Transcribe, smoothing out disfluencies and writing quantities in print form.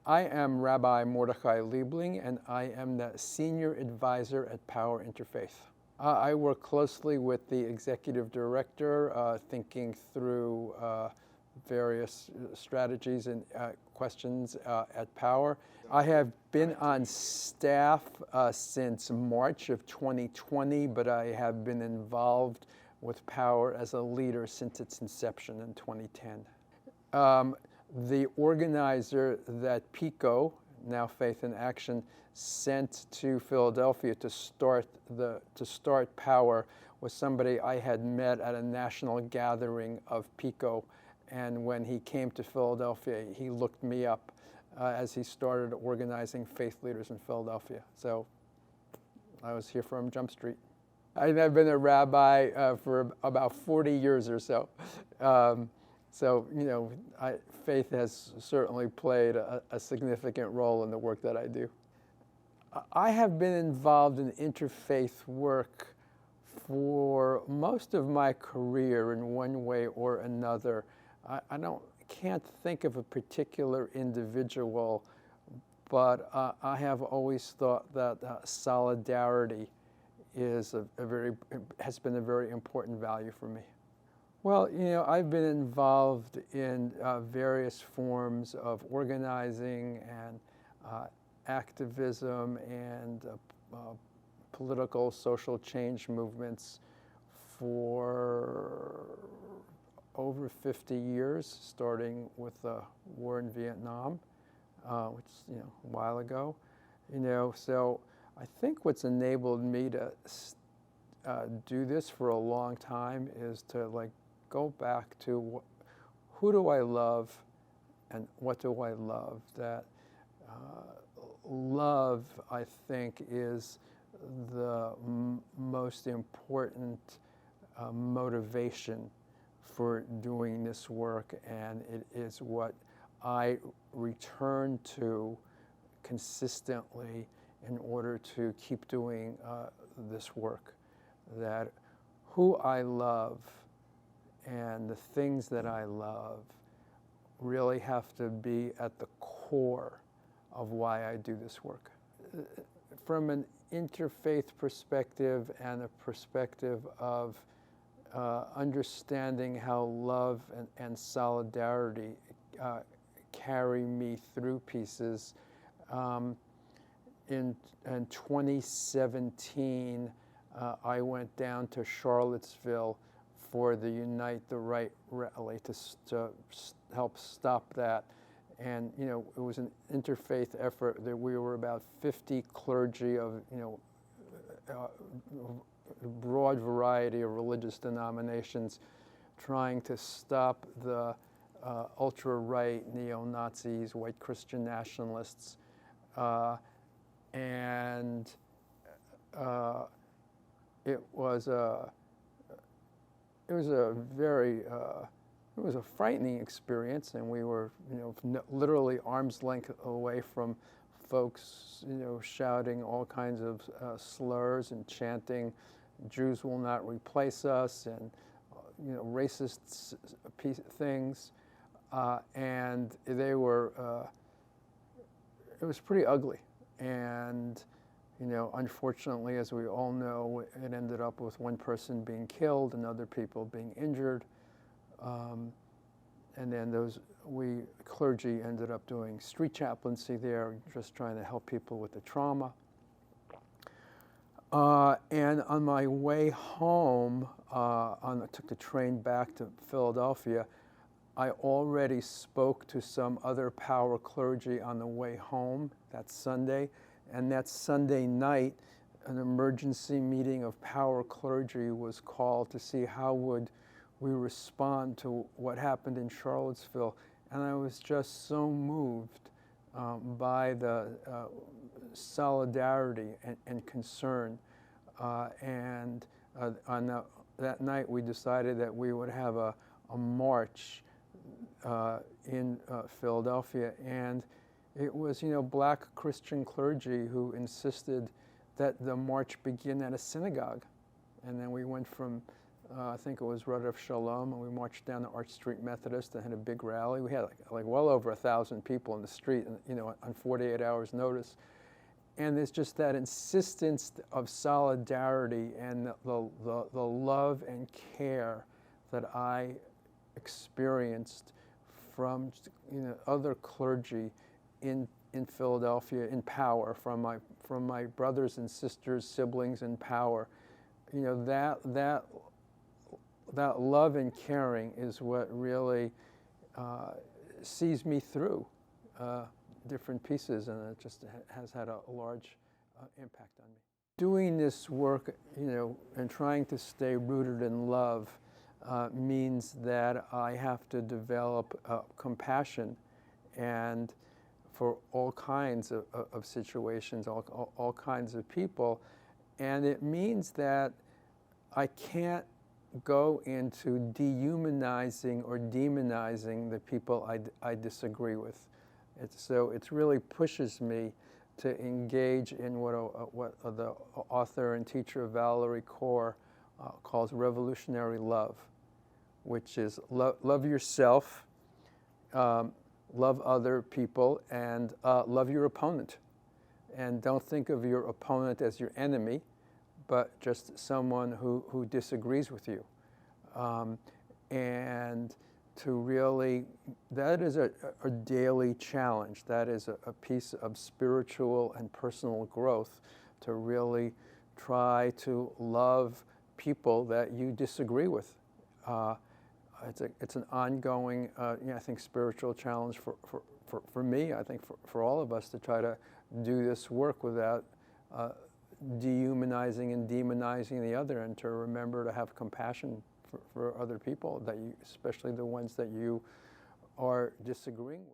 I am Rabbi Mordechai Liebling, and I am the Senior Advisor at Power Interfaith. I work closely with the Executive Director, thinking through various strategies and questions at Power. I have been on staff since March of 2020, but I have been involved with Power as a leader since its inception in 2010. The organizer that PICO, now Faith in Action, sent to Philadelphia to start Power was somebody I had met at a national gathering of PICO, and when he came to Philadelphia, he looked me up as he started organizing faith leaders in Philadelphia. So I was here from Jump Street. I've been a rabbi for about 40 years or so. So, faith has certainly played a significant role in the work that I do. I have been involved in interfaith work for most of my career in one way or another. I can't think of a particular individual, but I have always thought that solidarity has been a very important value for me. Well, I've been involved in various forms of organizing and activism and political social change movements for over 50 years, starting with the war in Vietnam, which is a while ago. So I think what's enabled me to do this for a long time is to go back to who do I love and what do I love. That love, I think, is the most important motivation for doing this work, and it is what I return to consistently in order to keep doing this work. That who I love and the things that I love really have to be at the core of why I do this work. From an interfaith perspective and a perspective of understanding how love and solidarity carry me through pieces, in 2017, I went down to Charlottesville for the Unite the Right rally to help stop that. And, it was an interfaith effort. That we were about 50 clergy of, a broad variety of religious denominations trying to stop the ultra-right neo-Nazis, white Christian nationalists. It was a frightening experience, and we were, literally arm's length away from folks, shouting all kinds of slurs and chanting, "Jews will not replace us," and racist things, and they were. It was pretty ugly, and unfortunately, as we all know, it ended up with one person being killed and other people being injured. And then we clergy ended up doing street chaplaincy there, just trying to help people with the trauma. And on my way home, I took the train back to Philadelphia. I already spoke to some other Power clergy on the way home that Sunday, and that Sunday night, an emergency meeting of Power clergy was called to see how would we respond to what happened in Charlottesville. And I was just so moved by the solidarity and concern. And on that night, we decided that we would have a march in Philadelphia. And it was, black Christian clergy who insisted that the march begin at a synagogue. And then we went from I think it was Rudolph Shalom, and we marched down to Arch Street Methodist and had a big rally. We had like well over 1,000 people in the street, on 48 hours notice. And there's just that insistence of solidarity and the love and care that I experienced from other clergy in Philadelphia in power, from my brothers and sisters, siblings in power. That love and caring is what really sees me through different pieces, and it just has had a large impact on me. Doing this work, and trying to stay rooted in love means that I have to develop compassion, and for all kinds of situations, all kinds of people, and it means that I can't go into dehumanizing or demonizing the people I disagree with. So it really pushes me to engage in what the author and teacher Valerie Kaur calls revolutionary love, which is love yourself, love other people, and love your opponent. And don't think of your opponent as your enemy, but just someone who disagrees with you. And to really, that is a daily challenge. That is a piece of spiritual and personal growth, to really try to love people that you disagree with. It's an ongoing, I think, spiritual challenge for me, I think for all of us, to try to do this work without dehumanizing and demonizing the other, and to remember to have compassion for other people, especially the ones that you are disagreeing with.